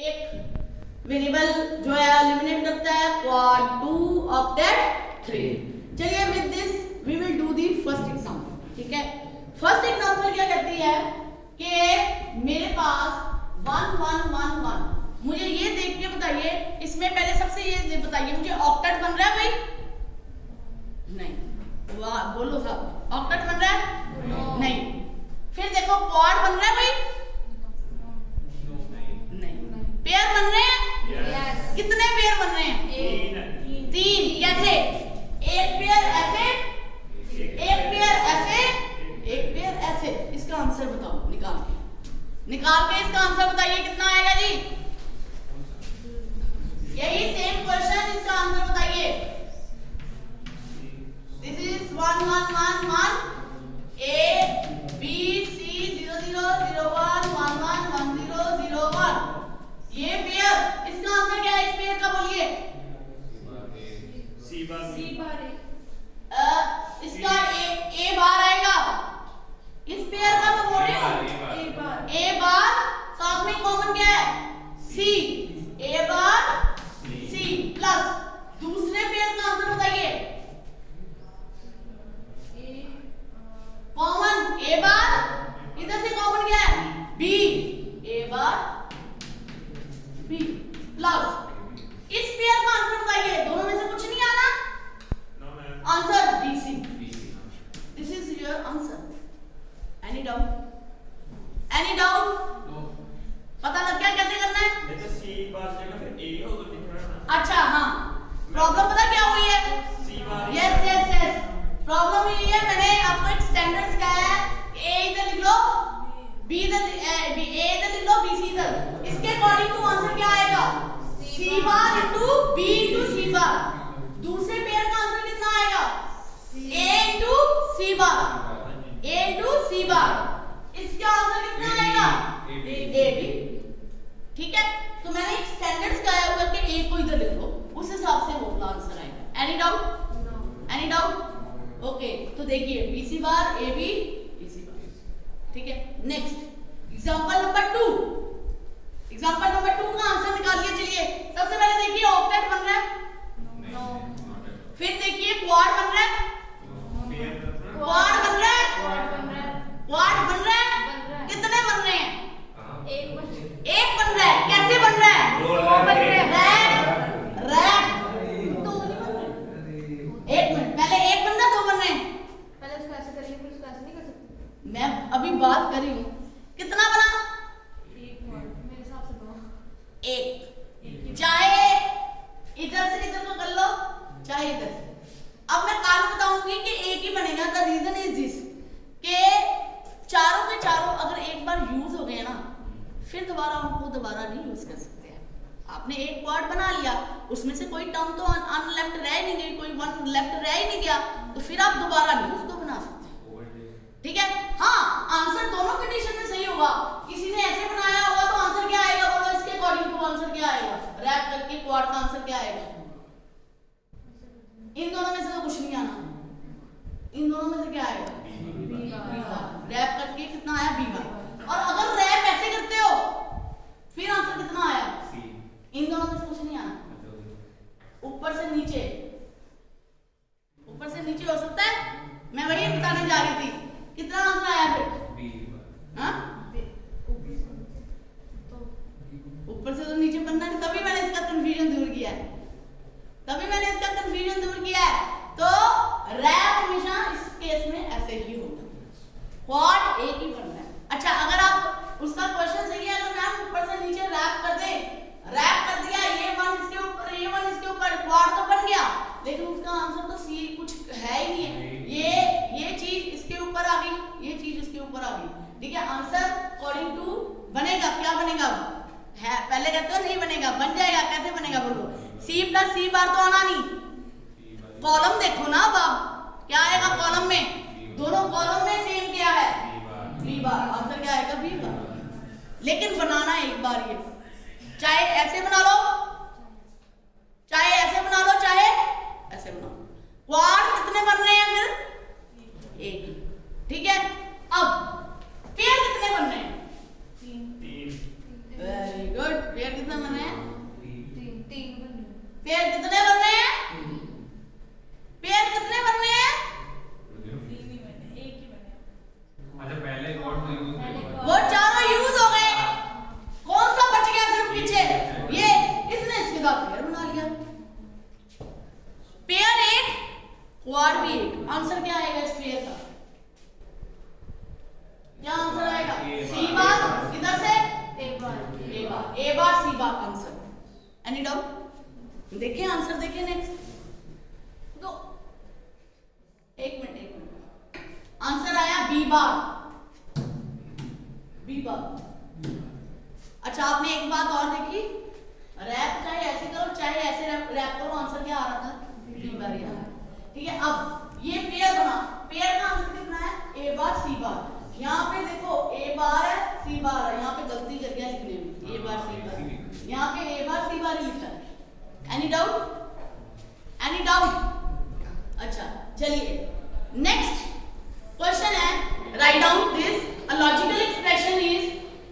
एक वेरिएबल जो है एलिमिनेट करता है, क्वाड 2 ऑक्टेट 3। चलिए with this we will do the first example. ठीक है, फर्स्ट एग्जांपल क्या कहती है कि मेरे पास 1 1 1 1। मुझे ये देख के बताइए, इसमें पहले सबसे ये बताइए मुझे ऑक्टेट बन रहा है भाई? नहीं। वाह, बोलो साहब, ऑक्टेट बन रहा है? नहीं। फिर देखो क्वाड बन रहा है भाई? नहीं। पेयर बन रहे हैं? Yes. कितने पेयर बन रहे हैं? 3। कैसे? एक पेयर ऐसे, एक पेयर ऐसे, एक पेयर ऐसे। इसका आंसर बताओ, निकाल के इसका आंसर बताइए कितना आएगा जी? यही सेम क्वेश्चन, इसका आंसर बताइए। This is 1 1 1 1 A B C 0 0 0 1 1 1 1 0 0 1। ये पेयर, इसका आंसर क्या है इस पेयर का? बोलिए। C बार इसका A बार आएगा। इस पेयर का मैं बोल रही हूँ A बार, साथ में कॉमन क्या है? C। A bar C plus दूसरे पेयर का आंसर बताइए। कॉमन A बार, इधर से कॉमन क्या है? B। A bar B plus इस पेयर का आंसर बताइए। दोनों में से कुछ नहीं आना? Answer BC। This is your answer. Any doubt? Any doubt? पता लग गया कैसे करना है? अच्छा, हाँ, प्रॉब्लम पता क्या हुई है? यस यस यस, प्रॉब्लम ये है, मैंने आपको एक स्टैंडर्ड सिखाया है। A इधर लिख लो, B इधर, A इधर लिख लो, BC इधर। इसके अकॉर्डिंग टू आंसर क्या आएगा? C bar into B into C बार। दूसरे पेयर का आंसर कितना आएगा? A into C bar, A into C बार। इसका आंसर कितना आएगा? AB। ठीक है, तो मैंने एक स्टैंडर्ड सिखाया हुआ कि A को इधर लिख लो, उस हिसाब से वो आंसर आएगा। Any doubt? Any doubt? Okay, तो देखिए BC बार AB BC बार। ठीक है, next example number 2। Example number 2 का आंसर निकालिए। चलिए, सबसे पहले देखिए ऑक्टेट बन रहा है। फिर देखिए क्वाड बन रहा है। क्वाड बन रहा है। क्वाड बन रहा है। कितने बन रहे हैं? एक बन रहा है। कैसे बन रहा है? रैप दो नहीं बन रहे। एक मिनट, पहले एक बन रहा, दो बन रहे हैं। पहले उसको ऐसे करिए, फिर उसको ऐसे नहीं कर सकते। मैं अभी बात कर रही हूँ, कितना बना? मेरे हिसाब से दो। एक। चाहे इधर से इधर को कर लो, चाहे इधर से। अब मैं कारण बताऊंगी कि एक ही बनेगा। द रीजन इज दिस के चारों के चारों अगर एक बार यूज हो गए ना, फिर दोबारा उनको दोबारा नहीं यूज कर सकते हैं। आपने एक क्वाड बना लिया, उसमें से कोई टर्म तो अनलेफ्ट रह ही नहीं गई, कोई वन लेफ्ट रह ही नहीं गया, तो फिर आप दोबारा नहीं उसको बना सकते। ठीक है, हाँ, आंसर दोनों कंडीशन में सही होगा। किसी ने ऐसे बनाया होगा तो आंसर क्या आएगा? बोलो, इसके अकॉर्डिंग टू आंसर क्या आएगा? रैप करके क्वाड का आंसर क्या आएगा? इन दोनों में से तो कुछ नहीं आना। इन दोनों में से क्या आएगा? रैप करके कितना आया? B बार। और अगर रैप ऐसे करते हो फिर आंसर कितना आया? इन दोनों में से कुछ नहीं आना। ऊपर से नीचे, ऊपर से नीचे हो सकता है। मैं वही बताने जा रही थी। कितना आंसर आया फिर? हाँ, ऊपर से तो नीचे बनना है, तभी मैंने इसका कंफ्यूजन दूर किया है। तो रैप हमेशा इस केस में ऐसे ही होगा। क्वाड एक ही बनना है। अच्छा, अगर आप उसका क्वेश्चन सही है, अगर मैम ऊपर से नीचे रैप कर दे, रैप कर दिया, ये वन इसके ऊपर, ये वन इसके ऊपर, क्वाड तो बन गया, लेकिन उसका आंसर तो सी कुछ है ही नहीं है। ये चीज इसके ऊपर आ गई, ये चीज इसके ऊपर आ गई। ठीक है, आंसर अकॉर्डिंग टू बनेगा क्या? बनेगा है, पहले कहते हो नहीं बनेगा, बन जाएगा। कैसे बनेगा बोलो? C प्लस C बार तो आना नहीं। कॉलम देखो ना, अब क्या आएगा कॉलम में? दोनों कॉलम में सेम क्या है? B बार। आंसर क्या आएगा? B बार। लेकिन बनाना एक बार ये, चाहे ऐसे बना लो, चाहे ऐसे बना लो, चाहे ऐसे बना लो। क्वाड कितने बन रहे हैं फिर? एक। ठीक है, अब पेयर कितने बन रहे हैं? 3। Very good. पेयर कितने बने हैं? तीन बने। पेयर कितने बनने हैं? पेयर कितने बनने हैं? तीन ही बने, एक ही बने। अच्छा पहले कॉर्ड तो यूज हुआ। वो चारों यूज हो गए, कौन सा बच गया सिर्फ पीछे? ये इसने इसके साथ पेयर बना लिया। पेयर एक, क्वाड भी एक। आंसर क्या आएगा इस पेयर का? क्या आंसर आएगा? सी बार। इधर से ए bar C bar answer. Any doubt? देखिए आंसर, देखिए नेक्स्ट। दो एक मिनट आंसर आया बी बार। अच्छा आपने एक बात और देखी, रैप चाहे ऐसे करो चाहे ऐसे रैप करो, आंसर क्या आ रहा था? बी बार ही आ रहा। ठीक है, अब ये पेयर बना, पेयर का आंसर कितना है? ए बार सी बार। यहाँ पे देखो ए बार है सी बार है, यहाँ पे गलती कर गया लिखने में, ए बार सी बार, यहाँ पे ए बार सी बार ही लिखा है। Any doubt? Any doubt? अच्छा चलिए नेक्स्ट क्वेश्चन है, write down this, a logical expression is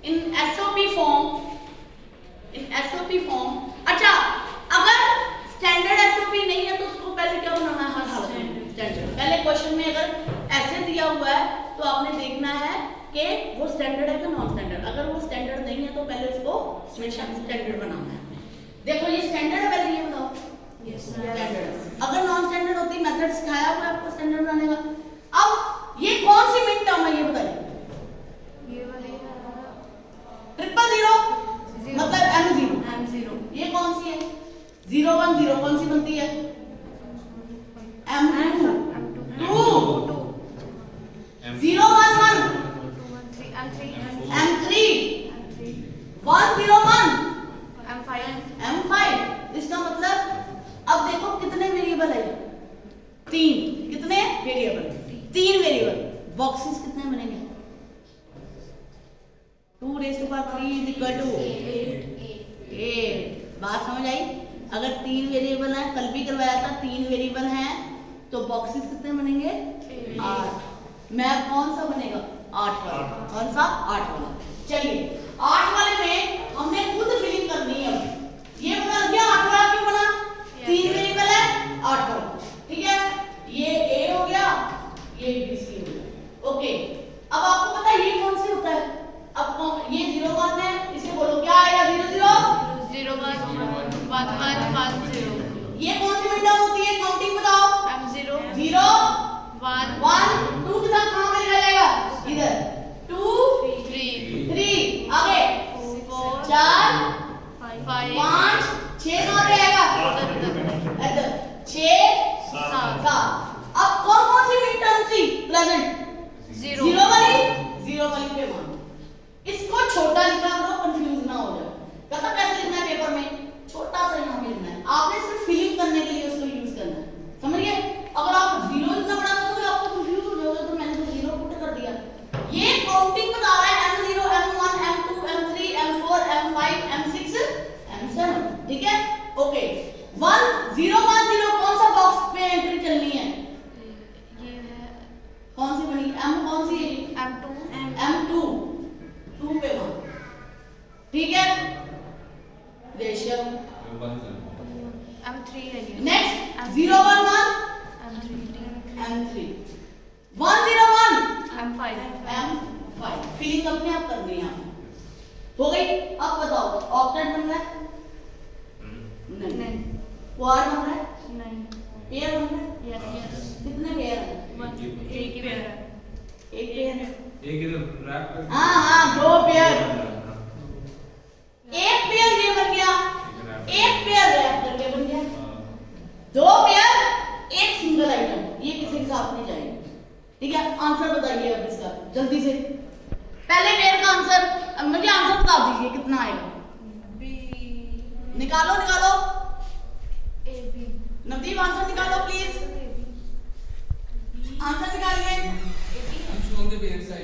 in SOP form. अच्छा अगर स्टैंडर्ड एसओपी नहीं है तो उसको पहले क्या बनाना है? हर हालत में स्टैंडर्ड। पहले क्वेश्चन में अगर ऐसे दिया हुआ है तो आपने देखना है कि वो स्टैंडर्ड है कि नॉन स्टैंडर्ड। अगर वो स्टैंडर्ड नहीं है तो पहले उसको हमेशा स्टैंडर्ड बनाना है। देखो ये स्टैंडर्ड है, पहले ये बताओ स्टैंडर्ड। अगर नॉन स्टैंडर्ड होती मेथड सिखाया हुआ है आपको स्टैंडर्ड बनाने का। अब ये कौन सी मिन टर्म है ये बताइए? ये वाले 000 मतलब M0। ये कौन सी है? 010 कौन सी बनती है? M2 011 M3 101 M5। इसका मतलब अब देखो कितने वेरिएबल है? 3। कितने वेरिएबल? 3 वेरिएबल। बॉक्सेस कितने बनेंगे? 2⁻³ = 8। बात समझ आई? अगर 3 वेरिएबल है, कल भी करवाया था, 3 वेरिएबल हैं तो बॉक्सेस कितने बनेंगे? 8। मैप कौन सा बनेगा? 8 वाला। कौन सा? 8 वाला। चलिए 8 वाले में हमने खुद फिलिंग करनी है। ये बना गया 8 वाला, क्यों बना? 3 वेरिएबल है, 8 वाला। ठीक है, ये ए हो गया, ये बी सी हो गया। ओके, अब आपको पता है ये कौन सी होता है? अब ये 01 है, इसे बोलो क्या आएगा? 00 ये कौन सी विंडो होती है? काउंटिंग बताओ। M0 0 1 1 2 के साथ कहां पे लिखा जाएगा? इधर 2 3 आगे 4 5 6 कहां पे आएगा? इधर 6 7। अब कौन सी मिन टर्म थी प्रेजेंट? 0 वाली पे मान। इसको छोटा लिखा करो, कंफ्यूज ना हो जाए। पता कैसे लिखना है पेपर में? छोटा सा यहाँ पे लिखना है, आपने सिर्फ फिलिंग करने के लिए उसको यूज करना है। समझ गए? अगर आप 0 इतना बड़ा करोगे तो आपको कंफ्यूज हो जाओगे, तो मैंने तो 0 पुट कर दिया। ये काउंटिंग बता रहा है M0 M1 M2 M3 M4 M5 M6 M7। ठीक है, ओके। 1010 कौन सा बॉक्स पे एंट्री करनी है? ये है कौन सी बनी? M कौन सी है? M2 2 पे मान। ठीक है, रेशियो M3 है ये। नेक्स्ट 011 M3 101 M5 फीलिंग अपने आप करनी है। हो गई? अब बताओ ऑक्टेट बन रहा है? नहीं। क्वाड बन रहा है? नहीं। पेयर बन रहा है? यस। कितने पेयर हैं? एक ही पेयर है। एक पेयर है। एक इधर रैप कर। हाँ 2 पेयर। एक पेयर ये बन गया, एक पेयर रैप करके बन गया। 2 पेयर एक सिंगल आइटम, ये किसी के साथ नहीं जाएगी। ठीक है, आंसर बताइए अब इसका जल्दी से। पहले पेयर का आंसर मुझे आंसर बता दीजिए कितना आएगा? B निकालो AB नवदीप आंसर निकालो प्लीज। आंसर निकालिए। हम कौन से पेयर से आए?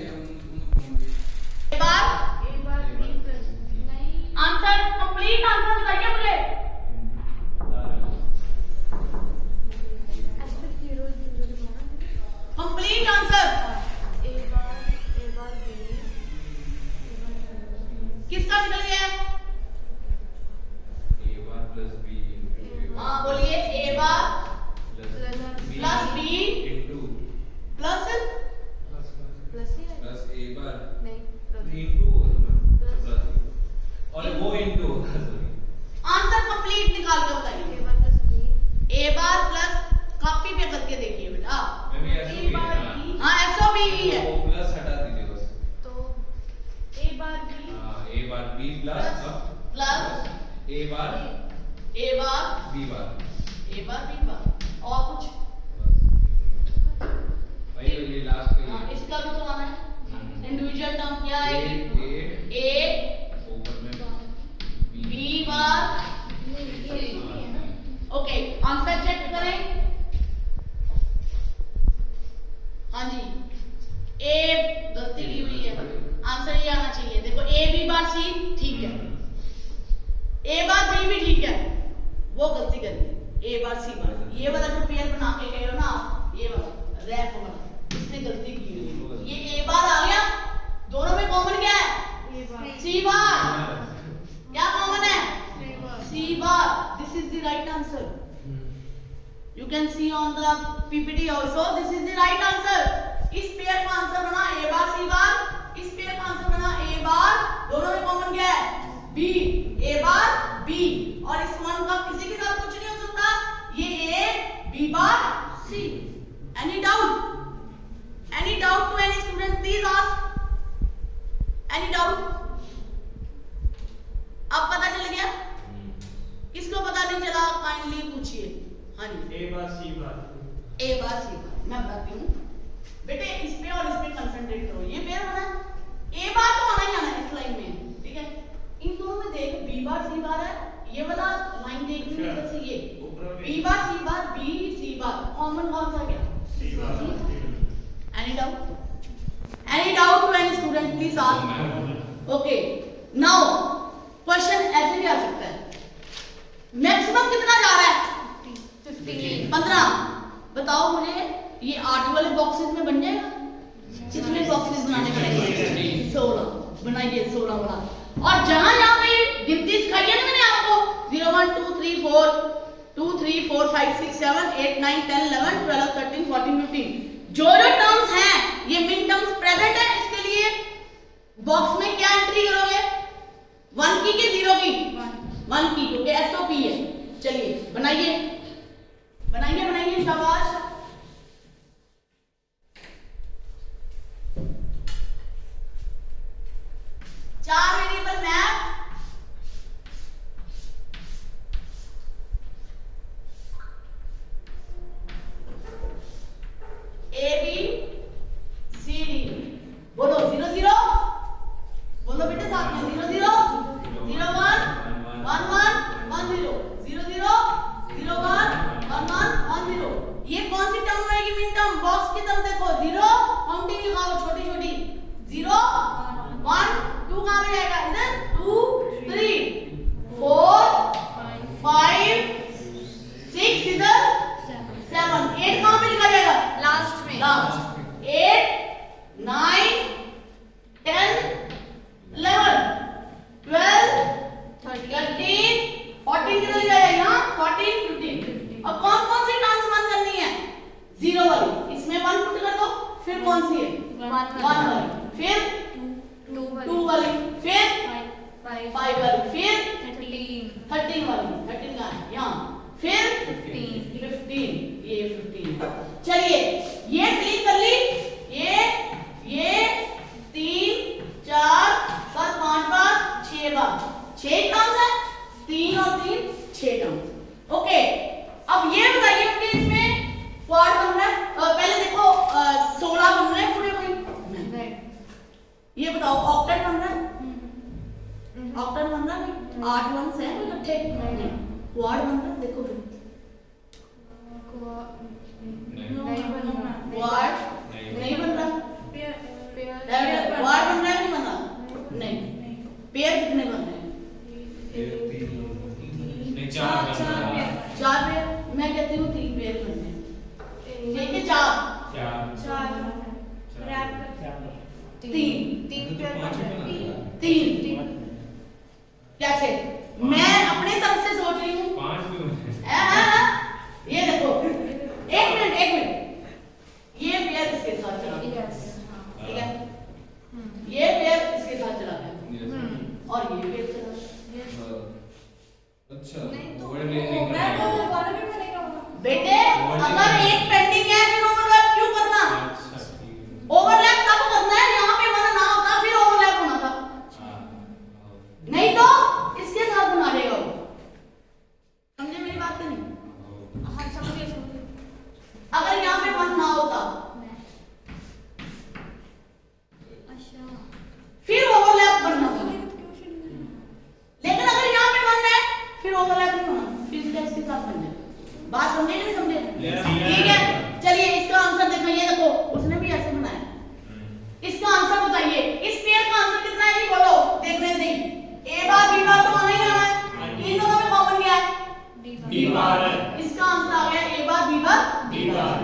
एक बार B प्लस नहीं। आंसर कंप्लीट आंसर बताइए मुझे। Complete answer A bar B किसका निकल गया? प्लस बी हाँ बोलिए A bar plus B into plus plus ही है प्लस ए बार नहीं इनटू होगा ना Plus. प्लस और वो इनटू होगा सॉरी आंसर कंप्लीट निकाल के बताइए A bar plus B A bar plus copy पे करके देखिए बेटा मैं भी ऐसे ए भी बार हाँ बी हाँ ऐसा भी ही है वो प्लस हटा दीजिए बस तो ए बार बी हाँ ए bar B plus plus A bar A bar B bar B बार और कुछ वही वही लास्ट पे हाँ इसका भी तो आना है इंडिविजुअल टर्म क्या है ए ऊपर में B bar okay answer check करें हाँ जी ए गलती की हुई है आंसर ये आना चाहिए देखो ए बी बार सी ठीक है ए बार बी भी ठीक है वो गलती करी ए बार सी बार ये वाला जो पेयर बना के गए हो ना आप, ये वाला रैप वाला इसने गलती की हुई है। ये ए बार आ गया दोनों में कॉमन क्या है ए बार सी बार क्या कॉमन है A bar C bar this is the right answer you can see on the PPT also this is the right answer इस पेयर का आंसर बना ए बार सी बार इस pair का answer बना A बार दोनों में कॉमन क्या है बी ए बार बी और इस वन का किसी के साथ कुछ नहीं हो सकता ये A B bar C any doubt to any student please ask any doubt अब पता चल गया किसको पता नहीं चला काइंडली पूछिए हाँ जी ए बार सी बार मैं बताती हूँ बेटे इस पे और इस पे कंसंट्रेट करो ये पेयर बना ए बार तो आना ही आना है इस लाइन में ठीक है इन दोनों में देख बी बार सी बार है ये वाला लाइन देखनी है जैसे ये B bar C bar B C bar common कौन सा गया any doubt to any student please ask okay now question ऐसे भी आ सकता है मैक्सिमम कितना जा रहा है 15 बताओ मुझे ये 8 वाले बॉक्सेस में बन जाएगा कितने बॉक्सेस बनाने पड़ेंगे 16 बनाइए 16 वाला और जहां जहां पे गिनती सिखाई है ना मैंने आपको 0 1 2 3 4 2 3 4 5 6 7 8 9 10 11 12 13 14 15 जो टर्म्स हैं ये मिन टर्म्स प्रेजेंट है इसके लिए बॉक्स में क्या एंट्री करोगे 1 की कि 0 की 1 की क्योंकि एसओपी है चलिए बनाइए शाबाश चार variable map A B C D बोलो 0 0 बोलो बेटे साथ में 0 0 0 1 1 1 1 0 0 0 0 1 1 1 1 0 ये कौन सी टर्म आएगी मिन टर्म बॉक्स की तरफ देखो 0 काउंटिंग लगाओ छोटी छोटी 0 1 2 कहां पे जाएगा इधर 2 3 4 5 6 इधर 7 8 कहां पे लिखा जाएगा लास्ट में लास्ट 8 9 10 11 12 13 14 किधर जाएगा यहाँ 14 15 अब कौन कौन सी टर्म्स बंद करनी है 0 वाली इसमें 1 पुट कर दो फिर कौन सी है 1 वाली फिर 2 वाली फिर 5 वाली फिर 13 वाली 13 का है यहाँ फिर 15 ये 15 चलिए ये क्लिक कर ली ये 3 4 बार 5 बार 6 बार 6 टर्म्स है 3 और 3 6 टर्म्स ओके अब ये बताइए मुझे इसमें क्वाड बन रहा है पहले देखो 16 बन रहे हैं पूरे कोई ये बताओ ऑक्टेट बन रहा है ऑक्टेट बन रहा है 8 वंस हैं इकट्ठे क्वाड बन रहा है देखो फिर क्वाड नहीं बन रहा क्वाड बन रहा है नहीं बन रहा नहीं पेयर कितने बन रहे हैं नहीं 4 पेयर मैं कहती हूँ 3 पेयर बन रहे हैं ठीक है 4 3 कैसे मैं अपने तरफ से सोच रही हूँ ओवरलैप नहीं होना, फिर इसके साथ बन जाए। बात समझे नहीं समझे? Yes, ठीक है, चलिए इसका आंसर देखो, ये देखो उसने भी ऐसे बनाया। इसका आंसर बताइए, इस पेयर का आंसर कितना है जी, बोलो देखने से ही। ए बार बी बार तो आना ही आना है, इन दोनों में कॉमन क्या है? बी बार है। इसका आंसर आ गया A bar B bar B बार।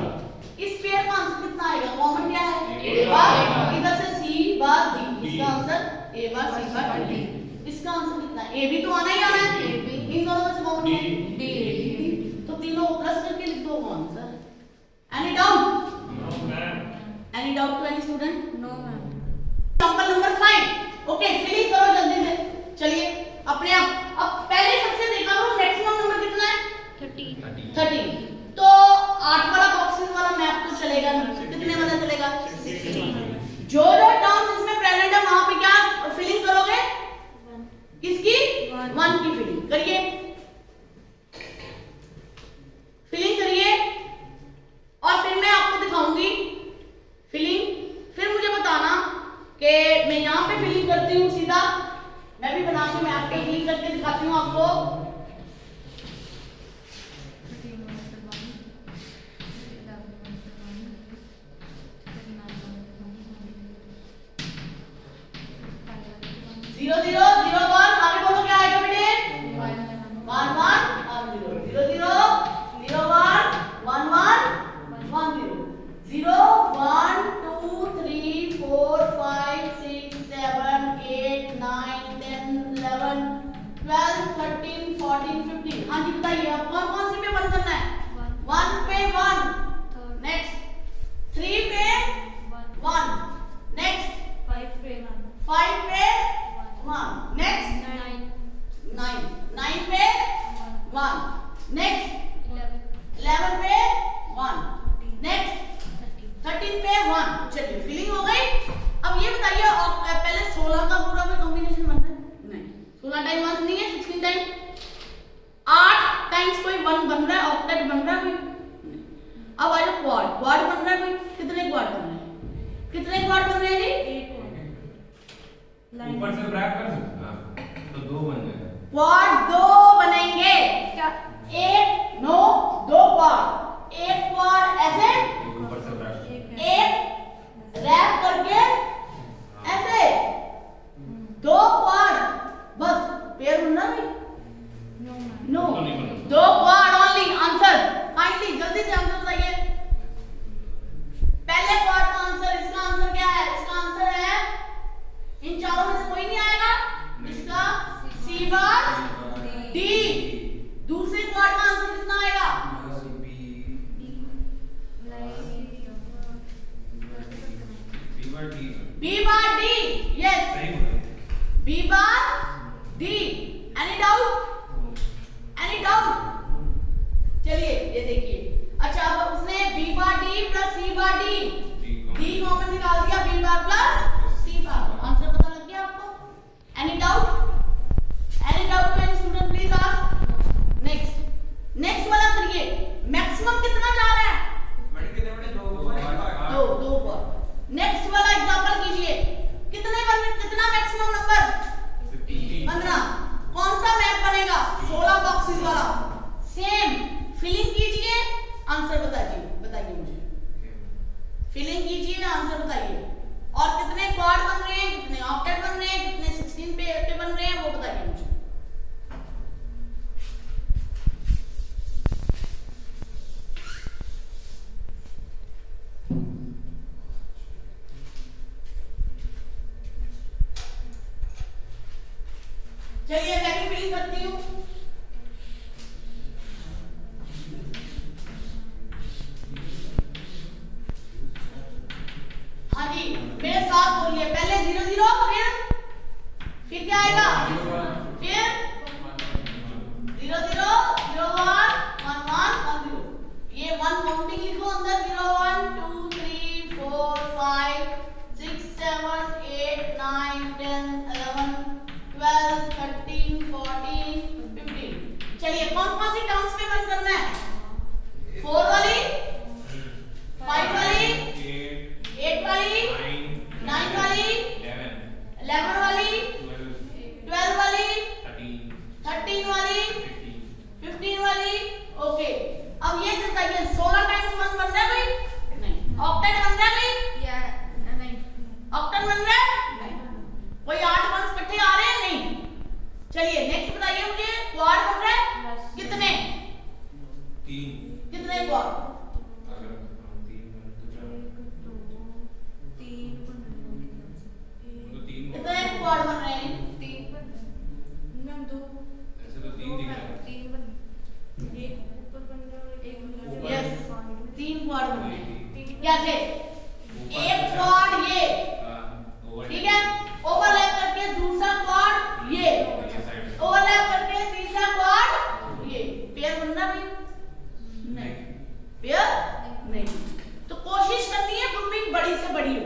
इस पेयर का आंसर कितना आएगा? कॉमन क्या है? ए ए बार। बार, इधर से सी बार डी, इसका D. Answer A bar C bar D. इसका आंसर कितना है? ए बी तो आना ही आना है, इन दोनों में से कॉमन डी। डी। तो तीनों प्लस करके लिख दो answer. Any doubt? No ma'am. Any doubt to any student? No ma'am. Example number 5। Okay, filling करो जल्दी से। चलिए अपने आप, अब पहले सबसे देखा करो मैक्सिमम नंबर कितना है? 13 13। तो 8 वाला बॉक्सेस वाला मैप तो चलेगा नहीं, कितने वाला चलेगा? 16 जो टर्म्स इसमें प्रेजेंट है वहां पे क्या फिलिंग करोगे? किसकी? 1 की फिलिंग करिए, फिलिंग करिए और फिर मैं आपको दिखाऊंगी फिलिंग। फिर मुझे बताना कि मैं यहाँ पे फिलिंग करती हूँ सीधा, मैं भी बना के मैप पे फिलिंग करके दिखाती हूँ आपको। जीरो जीरो जीरो वन, आगे बोलो क्या आएगा बेटे? 1 1 और 0 0 0 0 1 1 1 1 0 0 1 2 3 4 5 6 7 8 9 10 11 12 13 14 15। हाँ जी बताइए, अब कौन कौन सी पे 1 करना है? 1 पे 1, नेक्स्ट 3 पे 1, नेक्स्ट 5 पे 1, नेक्स्ट 9 पे 1, नेक्स्ट 11 पे 1, नेक्स्ट 13 पे 1। चलिए फिलिंग हो गई। अब ये बताइए, और पहले 16 का पूरा कोई कॉम्बिनेशन बनता है? नहीं, 16 टाइम 1 नहीं है, 16 टाइम 8 टाइम्स कोई 1 बन रहा है, ऑक्टेट बन रहा है कोई? अब आ जाओ क्वाड, क्वाड बन रहा है कोई? कितने क्वाड बन रहे हैं? कितने क्वाड बन रहे हैं जी? ऊपर से ब्रैक कर सकते हैं तो 2 बन जाएगा। क्वाड 2 बनेंगे क्या? एक नो 2 क्वाड, एक क्वाड ऐसे, ऊपर से ब्रैक। एक रैप करके ऐसे, 2 क्वाड बस पेयर बनना नहीं? नो, तो नहीं बनना। 2 क्वाड ओनली। आंसर फाइनली जल्दी से आंसर बताइए। पहले क्वाड का आंसर, इसका आंसर क्या है? इसका आंसर है, इन चारों में से कोई नहीं आएगा, इसका सी बार डी। दूसरे क्वाड का आंसर कितना आएगा? B bar D. Yes, B bar D. Any doubt? Any doubt? चलिए ये देखिए, अच्छा अब उसने B bar D plus C bar D, D common निकाल दिया, B bar plus C bar. Answer पता लग गया आपको? Any doubt? Any doubt to any student please ask. Next वाला करिए। मैक्सिमम कितना जा रहा है? दो पर। नेक्स्ट वाला एग्जांपल कीजिए। कितना मैक्सिमम नंबर? 15। कौन सा मैप बनेगा? 16 बॉक्सेस वाला। सेम फिलिंग कीजिए, आंसर बताइए मुझे। फिलिंग कीजिए, आंसर बताइए। और कितने क्वाड बन रहे हैं, कितने ऑक्टेट बन रहे हैं, कितने 16 पे बन रहे हैं, वो बताइए मुझे। चलिए मैं भी फिलिंग करती हूँ। हाँ जी, मेरे साथ बोलिए। पहले 0 0, फिर क्या आएगा? बताइए 16 टाइम्स 1 बन रहा है भाई? नहीं। ऑक्टेट बन रहा है भाई? नहीं। ऑक्टेट बन रहा है? नहीं। कोई 8 वंस इकट्ठे आ रहे हैं? नहीं। चलिए नेक्स्ट बताइए मुझे, क्वाड बन रहा है? कितने? 3 कितने क्वाड? अगर 3 तो 4 कितने क्वाड बन रहे हैं? ऐसे तो 3 दिख रहा है। यस 3 क्वाड बन रहे हैं। कैसे? एक क्वाड ये, ठीक है, ओवरलैप करके दूसरा क्वाड ये, ओवरलैप करके तीसरा क्वाड ये। पेयर बन रहा है? नहीं। पेयर नहीं। तो कोशिश करनी है ग्रुपिंग बड़ी से बड़ी हो।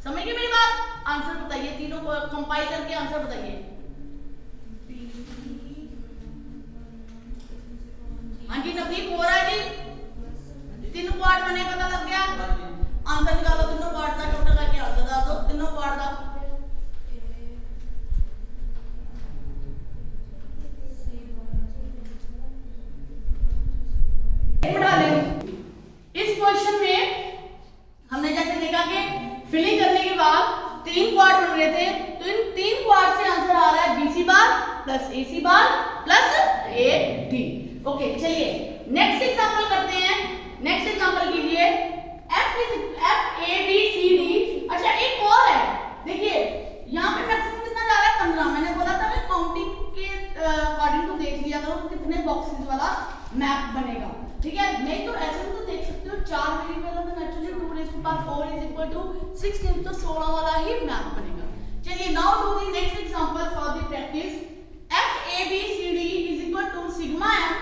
समझ गए मेरी बात? आंसर बताइए, तीनों को कंपाइल करके आंसर बताइए। हाँ जी नवदीप हो रहा है जी। 3 क्वाड बने, पता लग गया? आंसर निकालो तीनों क्वाड का, टोटल करके आंसर बता दो तीनों क्वाड का। इस क्वेश्चन में हमने जैसे देखा कि फिलिंग करने के बाद 3 क्वाड बन रहे थे, तो इन 3 क्वाड से आंसर आ रहा है BC बार प्लस AC बार प्लस AD। ओके चलिए नेक्स्ट एग्जांपल करते हैं। नेक्स्ट एग्जांपल कीजिए FABCD। अच्छा एक और है, देखिए यहाँ पे मैक्सिमम कितना जा रहा है? 15। मैंने बोला था मैं काउंटिंग के अकॉर्डिंग तो देख लिया करो कितने बॉक्सेस वाला मैप बनेगा, ठीक है? नहीं तो ऐसे तो देख सकते हो 4 वेरिएबल है तो naturally 2 raised to power 4 is equal to 16, तो 16 वाला ही मैप बनेगा। चलिए now do the next example for the practice. FABCD is equal to sigma m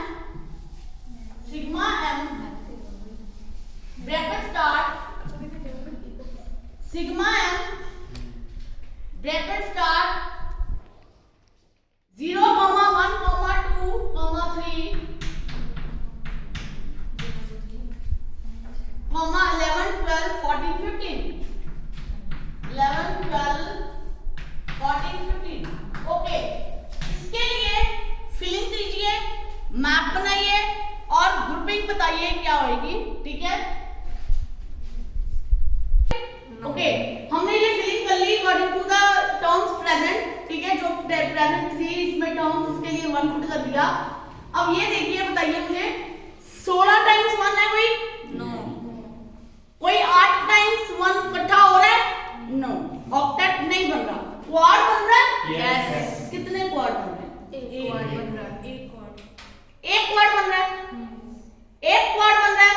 bracket start sigma m bracket start 0, 1, 2, 3 11, 12, 14, 15 11, 12, 14, 15। Okay इसके लिए फिलिंग दीजिए, map बनाइए और grouping बताइए क्या होगी, ठीक है? ओके हमने ये फिलिंग कर ली according to the terms present, ठीक है? जो प्रेजेंट थी इसमें टर्म्स, उसके लिए 1 पुट कर दिया। अब ये देखिए बताइए मुझे 16 टाइम्स 1 है कोई? नो। कोई 8 टाइम्स 1 इकट्ठा हो रहा है? नो। ऑक्टेट नहीं बन रहा। क्वाड बन रहा है? यस। कितने क्वाड बन रहे हैं? एक क्वाड बन रहा है। एक क्वाड बन रहा है। एक क्वाड बन रहा है।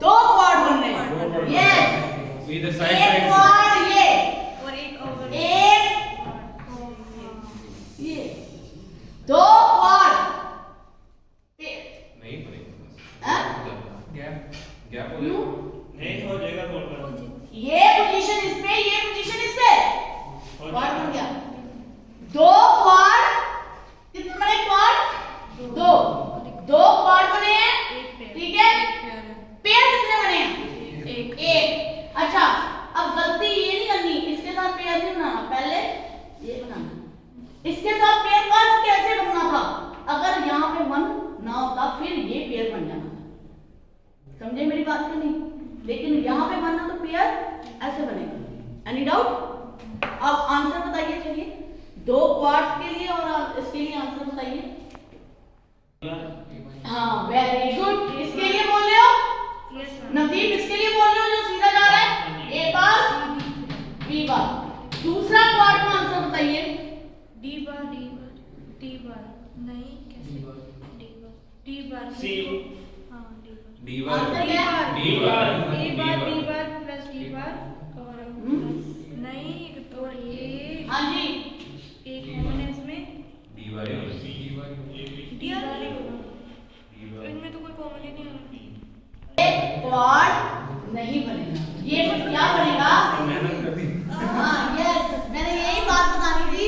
दो क्वाड बन रहे हैं। यस इधर एक साइड क्वाड ये और एक ये 2 क्वाड नहीं पड़ेगा। हाँ? गैप हो क्यों? नहीं हो जाएगा बोल कर। ये पोजीशन इस पे, ये पोजीशन इस पे, क्वाड बन गया। 2 क्वाड कितने बने? क्वाड 2 क्वाड बने हैं, ठीक है? पेयर कितने बने हैं? एक। अच्छा अब गलती ये नहीं करनी, इसके साथ पेयर नहीं बनाना, पहले ये बनाना। इसके साथ पेयर कैसे बनना था? अगर यहाँ पे 1 ना होता फिर ये पेयर बन जाना था। समझे मेरी बात कि नहीं? लेकिन यहाँ पे बनना तो पेयर ऐसे बनेगा। Any doubt? अब आंसर बताइए। चलिए 2 क्वाड्स के लिए और इसके लिए आंसर बताइए। हाँ वेरी गुड। इसके लिए बोल रहे हो नवदीप? इसके लिए बोल रहे हो जो सीधा जा रहा है? A बार B बार। दूसरा क्वाड का आंसर बताइए। D बार नहीं कैसे? D बार C हाँ D बार आंसर क्या है? D बार D बार प्लस D बार और नहीं तो ये हाँ जी एक कॉमन है इसमें D बार है C D बार इनमें तो कोई कॉमन ही नहीं है। एक क्वाड नहीं बनेगा, ये फिर क्या बनेगा? मेहनत कर दी। हाँ यस मैंने यही बात बतानी थी,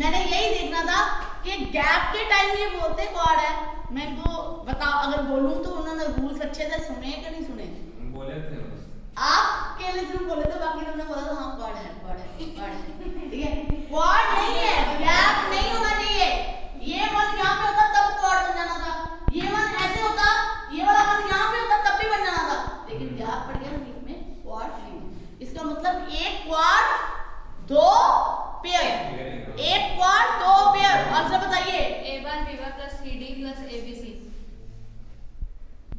मैंने यही देखना था कि गैप के टाइम ये बोलते क्वाड है। मैं तो बता अगर बोलूं तो उन्होंने रूल्स अच्छे से सुने कि नहीं सुने? बोले थे आप केवल सिर्फ बोले थे, बाकी तुमने बोला था हाँ क्वाड है, ठीक है? क्वाड नहीं है, गैप नहीं होना चाहिए। ये बस यहाँ पे होता एक क्वाड दो पेयर। आंसर बताइए। A bar B bar plus C D plus A B C.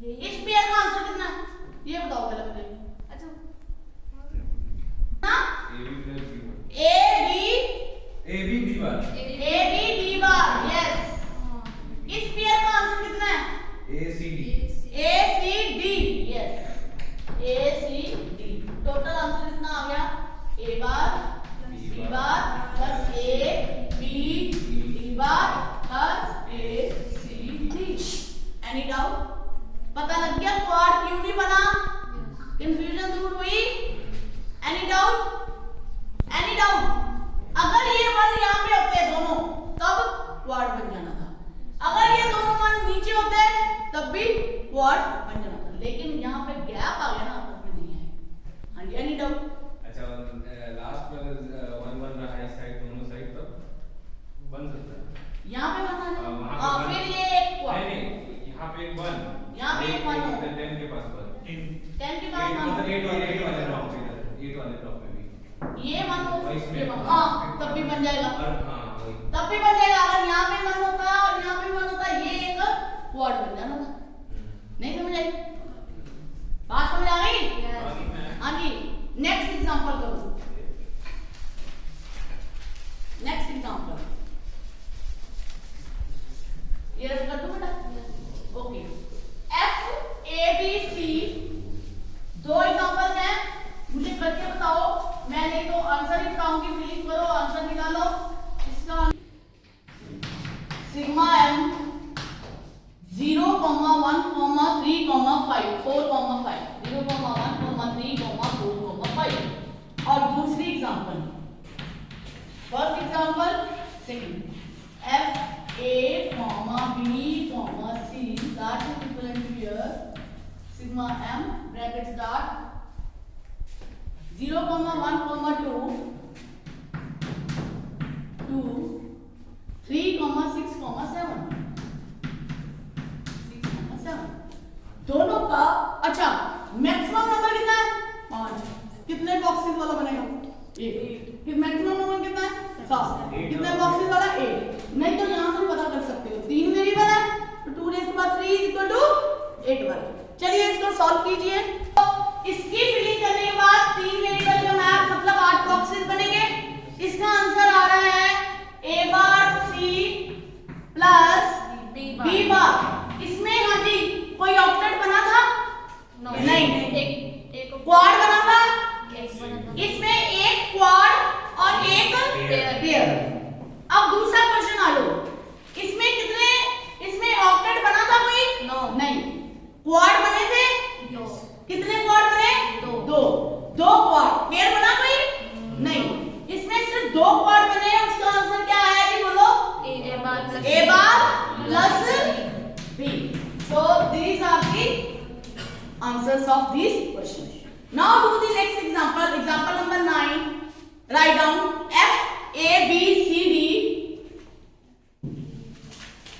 इस पेयर का आंसर कितना है ये बताओ पहले मुझे। अच्छा हाँ A B D bar A B D bar yes. इस पेयर का आंसर कितना है A C D yes A C D. Total answer कितना आ गया A bar B bar plus A B D bar plus A C D. Any doubt? पता लग गया क्वाड क्यों नहीं बना? कंफ्यूजन दूर हुई? Any doubt? अगर ये वन यहाँ पे होते दोनों तब क्वाड बन जाना था। अगर ये दोनों वन नीचे होते तब भी क्वाड बन जाना था, लेकिन यहाँ पे गैप आ गया ना, आपस में नहीं है। हाँ जी, एनी डाउट? अच्छा लास्ट में 1 1 रहा है साइड दोनों साइड तब बन सकता है। यहाँ पे बना वहाँ है पे फिर ये एक क्वाड। नहीं यहाँ पे एक 1 यहाँ पे एक 1 होता है 10 के पास 10 के पास 8 वाले ड्रॉप में भी ये वन हो इसमें ये वन, हाँ तब भी बन जाएगा। हाँ वही तब भी बन जाएगा। अगर यहाँ पे वन होता और यहाँ पे वन होता ये एक क्वाड बन जाना था। नहीं समझ आई? बात समझ आ गई? हाँ जी। नेक्स्ट एग्जांपल करो। नेक्स्ट एग्जांपल ये रख कर दो बेटा। Okay F A B C दो एग्जांपल हैं, मुझे करके बताओ। मैं नहीं तो आंसर ही बताऊंगी, फीलिंग करो, आंसर निकालो। इसका सिग्मा एम 0, 1, 3, 5 4, 5 0, 1, 3, 4, 5। और दूसरी example, first example second F A B C that is equal to here sigma M bracket start 0, 1, 2, 3, 6, 7 दोनों का। अच्छा मैक्सिमम नंबर कितना है 5। कितने बॉक्सेस वाला बनेगा 8। मैक्सिमम नंबर कितना है 7। कितने बॉक्सेस वाला 8। नहीं तो यहाँ से पता कर सकते हो 3 वेरिएबल है तो 2 raised to 3 is equal to 8 वाला। चलिए इसको सॉल्व कीजिए। इसकी फिलिंग करने के बाद 3 वेरिएबल का मैप मतलब 8 बॉक्सेस बनेंगे। इसका आंसर आ रहा है a bar c plus b बार। इसमें हाँ जी कोई ऑक्टेट बना था? नहीं, एक क्वाड बना था। इसमें एक क्वाड और एक पेयर। अब दूसरा क्वेश्चन आ लो, इसमें इसमें ऑक्टेट बना था कोई? नहीं। क्वाड बने थे? कितने क्वाड बने? दो क्वाड। पेयर बना कोई? नहीं। इसमें सिर्फ 2 क्वाड बने हैं। उसका आंसर क्या है जी बोलो? a bar plus b। So these are the answers of these questions. Now do the next example. Example number 9. Write down F A B C D.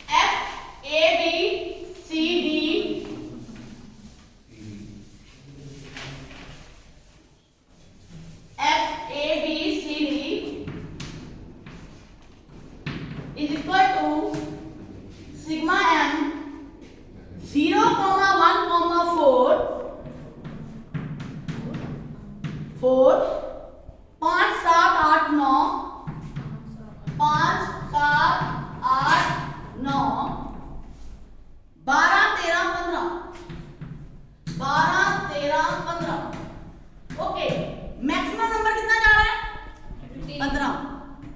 F A B C D. F A B C D is equal to sigma m 0, 1, 4 5, 7, 8, 9 5, 7, 8, 9 12, 13, 15 okay. Maximum number कितना जा रहा है 15।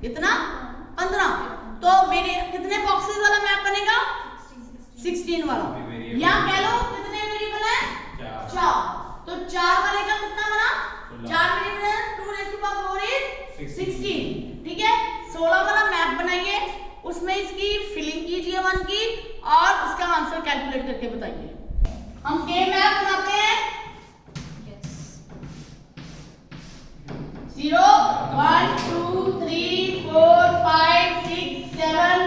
कितना 15। तो मेरे कितने boxes वाला map बनेगा 16 वाला। या कह लो कितने वेरिएबल है 4। तो 4 वाले का कितना बना 4 वेरिएबल है 2 raised to power 4 is 16। ठीक है 16 वाला मैप बनाइए, उसमें इसकी फिलिंग कीजिए 1 की और उसका आंसर कैलकुलेट करके बताइए। हम के मैप बनाते हैं 0, 1, 2, 3, 4, 5, 6, 7,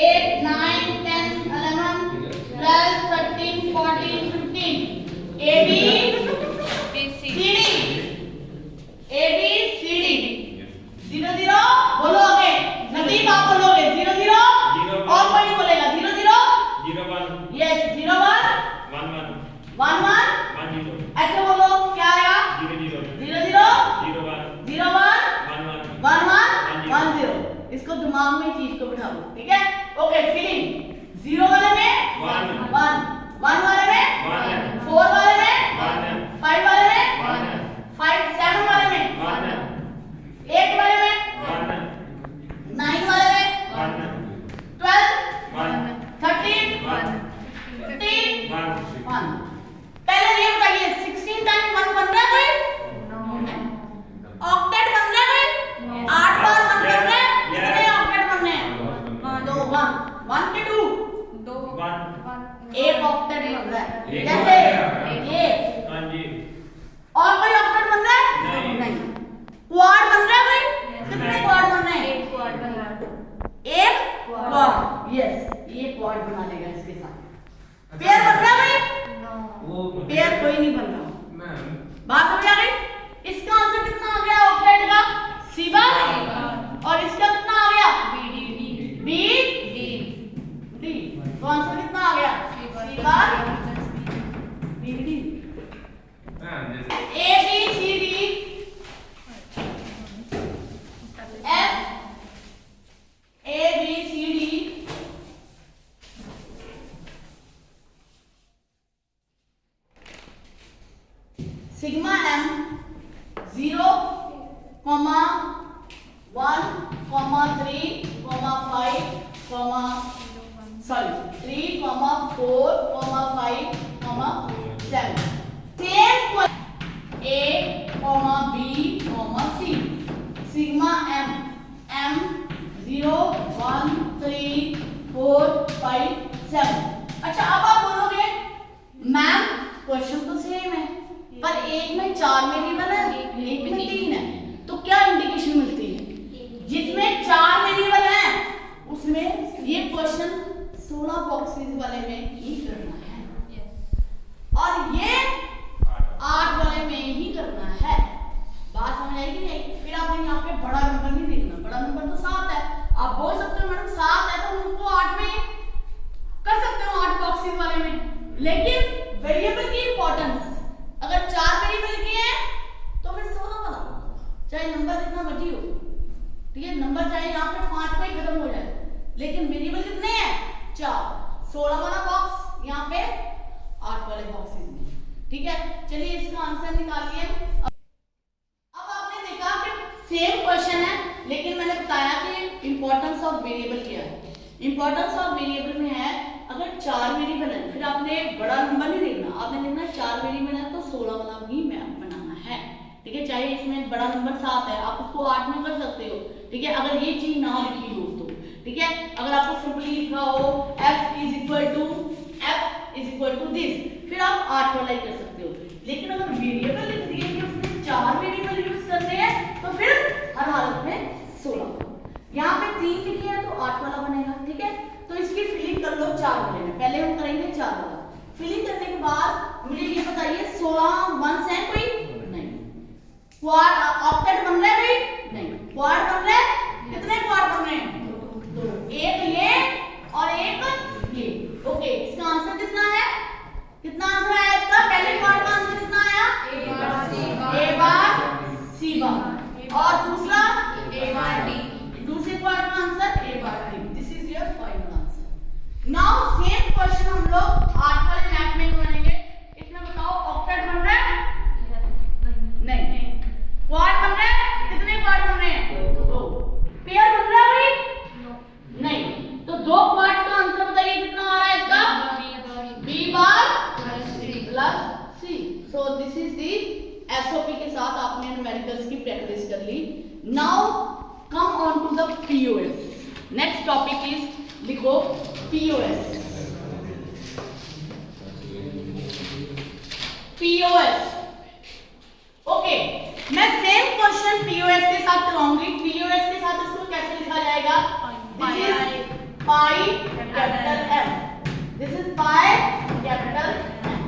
8, 9, 10, 11, 12, 13, 14, 15 A B C D 0 0 बोलो आगे इसको दिमाग में चीज को बिठा लो, ठीक है। ओके, फिलिंग 0 वाले में 1 1 वाले में 1 4 वाले में 1 5 वाले में 1 5 7 वाले में 1 8 वाले में 1 9 वाले में 1 12 1 13 1 15 1 पहले ये बताइए 16 टाइम 1 बन रहा है कोई? ऑक्टेट बन रहा है कोई? 8 बार 1 बन रहा है? कितने ऑक्टेट बन रहे हैं? 2 1 के 2 2 1 एक ऑक्टेट बन रहा है, जैसे ये। हां जी। और कोई ऑक्टेट बन रहा है? नहीं। क्वाड बन रहा है कोई? कितने क्वाड बन रहे हैं? एक क्वाड बन रहा है। एक क्वाड, यस, ये क्वाड बना देगा इसके साथ। पेयर बन रहा है कोई? वो पेयर कोई नहीं बन रहा। मैम बात समझ आ गई? इसका आंसर कितना आ गया ऑक्टेट का? सी बार। और इसका कितना आ गया? B D. तो आंसर कितना आ गया? C bar B D. Ma'am जैसे A B C D F A B C D sigma M 0 1 3 5 3 4 5 7 same A, B, C sigma M 0 1 3 4 5 7। अच्छा, अब आप बोलोगे मैम क्वेश्चन तो सेम है पर एक में 4 वेरिएबल है, एक में 3 है, तो क्या इंडिकेशन मिलती है? जिसमें 4 वेरिएबल है उसमें ये क्वेश्चन 16 बॉक्सेस वाले में ही करना है और ये 8 वाले में ही करना है। बात समझ आई कि नहीं? फिर आपने यहाँ पे बड़ा नंबर नहीं देखना, बड़ा नंबर तो 7 है। आप बोल सकते हो मैडम 7 है तो उनको 8 में कर सकते हो, 8 बॉक्सेस वाले में, लेकिन वेरिएबल की इंपॉर्टेंस अगर 4 वेरिएबल की है तो फिर 16 वाला, चाहे नंबर जितना मर्जी हो, ठीक है। नंबर चाहे यहाँ पे 5 पे ही खत्म हो जाए, लेकिन वेरिएबल कितने हैं? 4। 16 वाला बॉक्स यहाँ पे 8 वाले बॉक्सेस में, ठीक है। चलिए इसका आंसर निकालिए। अब आपने देखा कि सेम क्वेश्चन है, लेकिन मैंने बताया कि इंपॉर्टेंस ऑफ वेरिएबल क्या है। इंपॉर्टेंस ऑफ वेरिएबल में है अगर 4 वेरिएबल है, फिर आपने बड़ा नंबर नहीं देखना, आपने देखना 4 वेरिएबल है तो 16 वाला भी मैप बनाना है, ठीक है। चाहे इसमें बड़ा नंबर 7 है, आप उसको 8 में कर सकते हो, ठीक है, अगर ये चीज ना लिखी हो तो, ठीक है। अगर आपको सिंपली लिखा हो f is equal to this, फिर आप 8 वाला ही कर सकते हो। लेकिन अगर वेरिएबल लिख दिए कि उसमें 4 वेरिएबल यूज करते हैं तो फिर हर हालत में 16। यहाँ पे 3 लिखे हैं तो 8 वाला बनेगा, ठीक है। तो इसकी फिलिंग कर लो 4 वाले में, पहले हम करेंगे 4 वाला। फिलिंग करने के बाद मुझे ये बताइए 16 1 है कोई? नहीं। क्वाड ऑक्टेट बन रहा है भाई? नहीं। क्वाड बन रहा है? कितने क्वाड बन रहे हैं? 2। एक ये और एक ये। ओके, इसका आंसर कितना है? कितना आंसर आया इसका? पहले क्वाड का आंसर कितना आया? A बार C बार और दूसरा A बार D। दूसरे क्वाड का answer A bar D। This is your final answer. Now same question हम लोग 8 वाले मैप में करेंगे। इसमें बताओ ऑक्टेट बन रहा है? नहीं। क्वाड बन रहा है? कितने क्वाड बन रहे हैं? 2। पेयर बन रहा है? नहीं। तो 2 क्वाड का आंसर बताइए कितना आ रहा है इसका? B bar plus C। So this is the SOP के साथ आपने न्यूमेरिकल्स की प्रैक्टिस कर ली। Now come on to the POS। Next topic is लिखो POS। ओके, मैं सेम क्वेश्चन POS के साथ कराऊंगी। POS के साथ इसको कैसे लिखा जाएगा? This is pi capital M। This is pi capital M।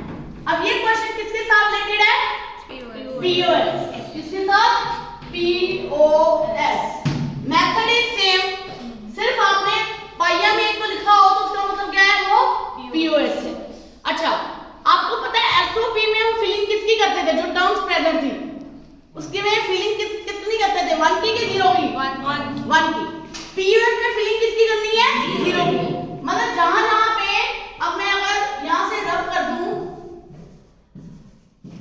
अब ये क्वेश्चन किसके साथ रिलेटेड है? POS। किसके साथ? POS। मेथड इज सेम, सिर्फ आपने पाइया में एक को लिखा हो तो उसका मतलब क्या है? वो POS है। अच्छा, आपको पता है SOP में हम फिलिंग किसकी करते थे? जो टर्म्स प्रेजेंट थी उसके में फिलिंग कितनी करते थे? 1 की कि 0 की? 1 की। पीयूएस में फिलिंग किसकी करनी है? जीरो की। मतलब जहां पे अब मैं अगर यहां से रब कर दूं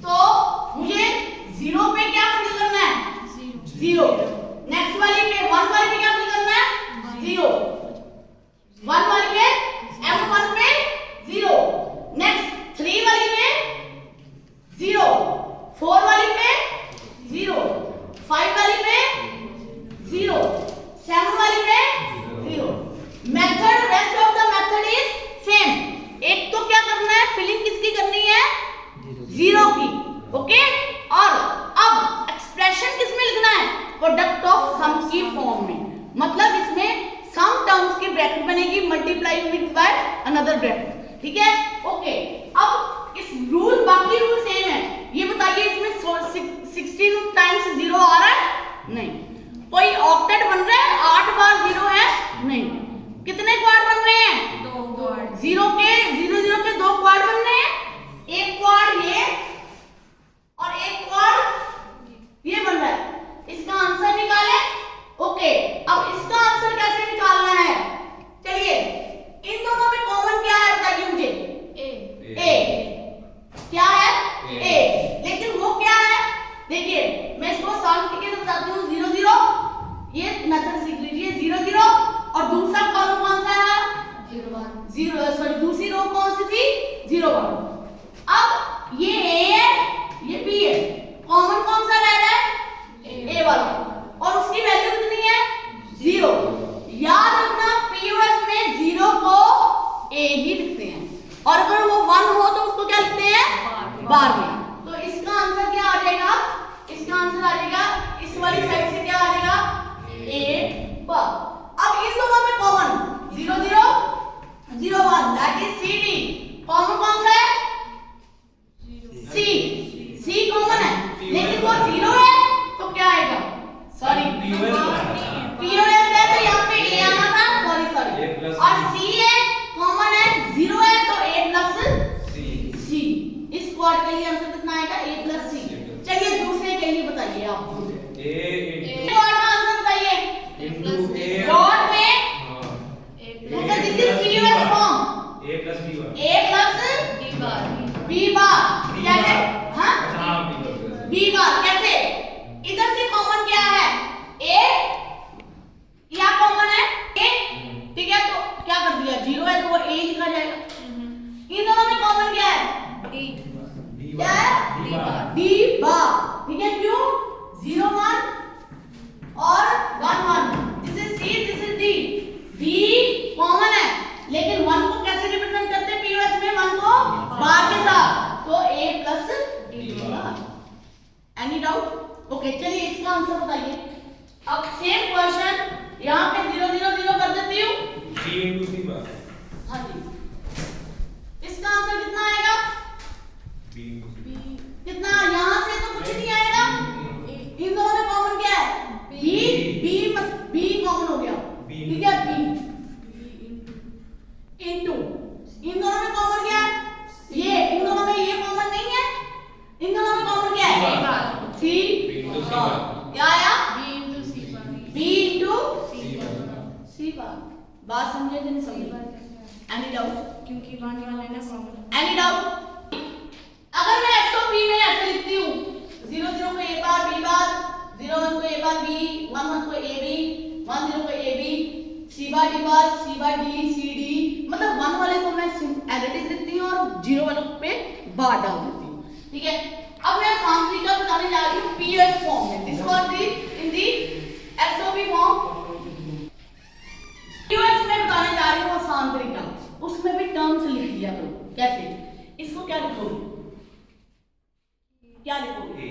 तो मुझे जीरो पे क्या फिल करना है? जीरो। नेक्स्ट वाली पे 1 वाली पे क्या फिल करना है? जीरो। 1 वाली पे M1 पे जीरो। नेक्स्ट 3 वाली पे जीरो। 4 वाली पे जीरो। 5 वाली पे जीरो। 7 वाली पे zero. Method, rest of the method is same. एक तो क्या करना है? फिलिंग किसकी करनी है? जीरो की। ओके, और अब एक्सप्रेशन किसमें लिखना है? प्रोडक्ट ऑफ सम की फॉर्म में। मतलब इसमें सम टर्म्स की ब्रैकेट बनेगी multiply with by another bracket. ठीक है, ओके। अब इस रूल, बाकी रूल सेम है। ये बताइए इसमें 16 टाइम्स जीरो आ रहा है? नहीं। कोई ऑक्टेट बन रहा है? 8 बार जीरो है? नहीं। कितने क्वाड बन रहे हैं? 2 क्वाड। जीरो के 0 के 2 क्वाड बन रहे हैं। एक क्वाड ये और एक क्वाड ये बन रहा है। इसका आंसर निकाले। ओके, अब इसका आंसर कैसे निकालना है? चलिए, इन दोनों में कॉमन क्या है बताइए मुझे? ए। क्या है? ए। लेकिन वो क्या है? देखिए, मैं इसको सॉल्व करके बताती हूँ। 0 0 ये मेथड सीख लीजिए। 0 0 और दूसरा कॉलम कौन सा है? 0 सॉरी, दूसरी रो कौन सी थी? 0 1। अब ये ए है, ये बी है। कॉमन कौन सा रह रहा है? ए वाला। और उसकी वैल्यू कितनी है? 0। याद रखना, पीयूएस में 0 को ए ही लिखते हैं, और अगर वो 1 हो तो उसको क्या लिखते हैं? बार में। तो इसका आंसर क्या आ जाएगा? इसका आंसर आ जाएगा इस वाली साइड से क्या आ जाएगा? ए बार। अब इन दोनों में common 0 0 0 1 that is C D. Common कौन सा है? सी। सी कॉमन है, लेकिन वो 0 है तो क्या आएगा? सॉरी, पीओएस है तो यहाँ पे ए आना था। सॉरी। और सी है, कॉमन है, 0 है तो ए प्लस सी। इस क्वाड के लिए आंसर कितना आएगा? ए प्लस सी। चलिए दूसरे के लिए बताइए आप। क्वाड का आंसर बताइए। डॉट में मतलब this is POS form. A plus B bar. A plus B bar. कैसे? हाँ, बी बार कैसे? इधर से कॉमन क्या है? ए। क्या कॉमन है? ए। ठीक है, तो क्या कर दिया? 0 है तो वो ए लिखा जाएगा। इन दोनों में कॉमन क्या है? डी। क्या है? D bar. ठीक है, क्यों? 0 1 और 1 1। This is C, this is D. D common है, लेकिन 1 को कैसे रिप्रेजेंट करते हैं पीओएस में? 1 को बार के साथ, तो A plus D bar. Any doubt? Okay, चलिए इसका आंसर बताइए। अब सेम क्वेश्चन यहाँ पे 0 0 0 कर देती हूँ। सी इनटू सी बार। हाँ जी। इसका आंसर कितना आएगा? बी कितना? यहाँ से तो कुछ नहीं आएगा। इन दोनों में कॉमन क्या है? बी। बी कॉमन हो गया। ठीक है, बी इनटू। इन दोनों में कॉमन क्या है? ये। इन दोनों में ये कॉमन नहीं है। इन दोनों में कॉमन क्या है? सी। क्या आया? बी इंटू सी बार। बात समझे कि नहीं समझे? Any doubt? क्योंकि 1 1 है ना कॉमन। Any doubt? अगर मैं एसओपी में ऐसे लिखती हूँ 0 0 को ए बार बी बार, 0 1 को ए बार बी, 1 1 को ए बी, 1 0 को A B, C bar D bar, C bar D, C D. मतलब 1 वाले को मैं एडिटिव लिखती हूँ और 0 वाले पे बार डाल देती हूँ। ठीक है, अब मैं आसान तरीका बताने जा रही हूँ पीओएस फॉर्म में। This was the in the SOP form. POS में बताने जा रही हूँ आसान तरीका। उसमें भी टर्म्स लिख दिया करो। कैसे? इसको क्या लिखोगे? क्या लिखोगे?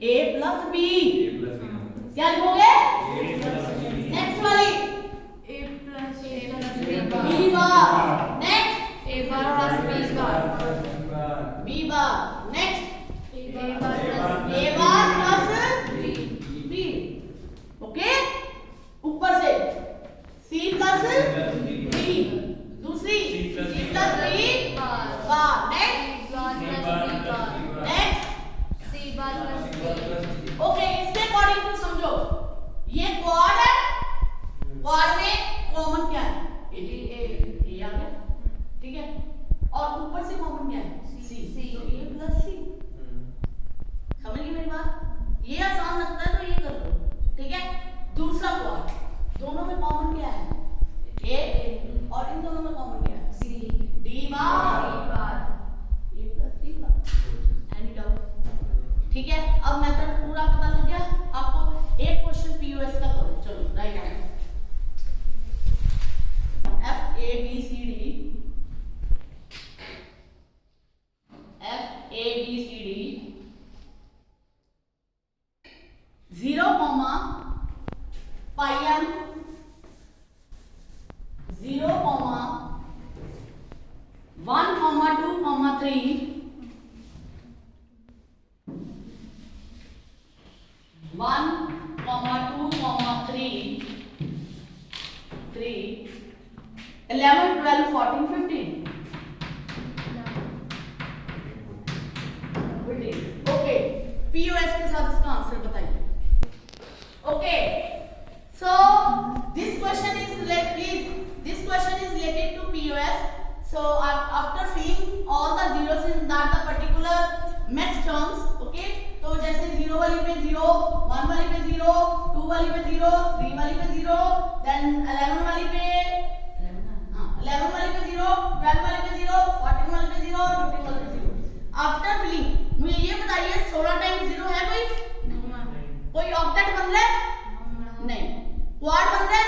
A plus B. क्या लिखोगे? नेक्स्ट वाली A plus B B bar. Next A bar plus B bar. B bar. Next A bar A bar plus B. Okay, ऊपर से सी प्लस बी। दूसरी C plus B bar. Next next C bar plus B. Okay, इसके according तुम समझो। 11, 12, 14, 15. Okay, POS के साथ इसका answer बताइए. Okay, so this question is related to POS. So after filling all the zeros in that the particular math terms, okay, तो जैसे 0 वाली पे 0, 1 वाली पे 0, 2 वाली पे 0, 3 वाली पे 0, then 11 वाली पे 11 वाली पे 0, 12 वाली पे 0, 14 वाली पे 0, 15 वाली पे 0. आफ्टर फिलिंग मुझे ये बताइए 16 टाइम्स 0 है कोई ऑक्टेट बन रहा है? नहीं. क्वाड बन रहा है?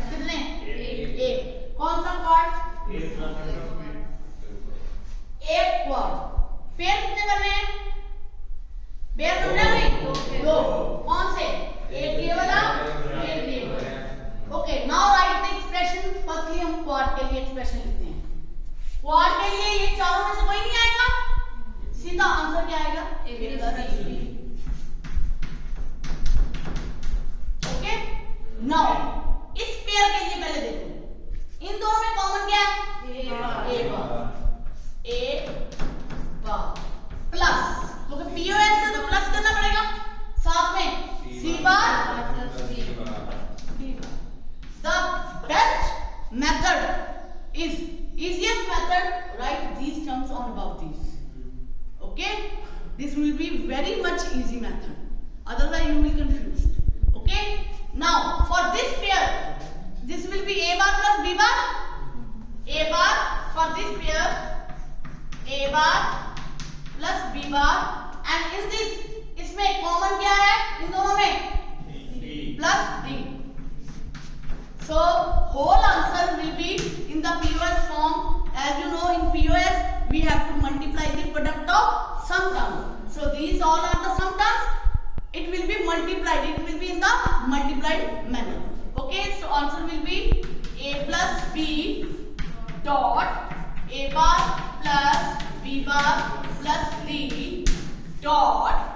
कितने? एक. कौन सा क्वाड? एक क्वाड. पेयर कितने करने हैं? पेयर बन रहा है भाई? दो. कौन से? एक ये वाला, एक ये वाला. Okay, now right the expression. Firstly हम क्वाड के लिए एक्सप्रेशन लिखते हैं. क्वाड के लिए ये चारों में से कोई नहीं आएगा, सीधा आंसर क्या आएगा? a plus b. Okay, now इस पेयर के लिए पहले देखो, इन दोनों में कॉमन क्या है? a बार प्लस, क्योंकि POS से तो प्लस करना पड़ेगा, साथ में c bar plus b bar. The best method is easiest method. Write these terms on above these. Okay, this will be very much easy method, otherwise you will confused. Okay, now for this pair, this will be a bar plus b bar. A bar for this pair, a bar plus b bar, and in this इसमें common क्या है इन दोनों में? Plus d. So whole answer will be in the POS form. As you know, in POS we have to multiply the product of sum terms. So these all are the sum terms. It will be multiplied. It will be in the multiplied manner. Okay, so answer will be a plus b dot a bar plus b bar plus d dot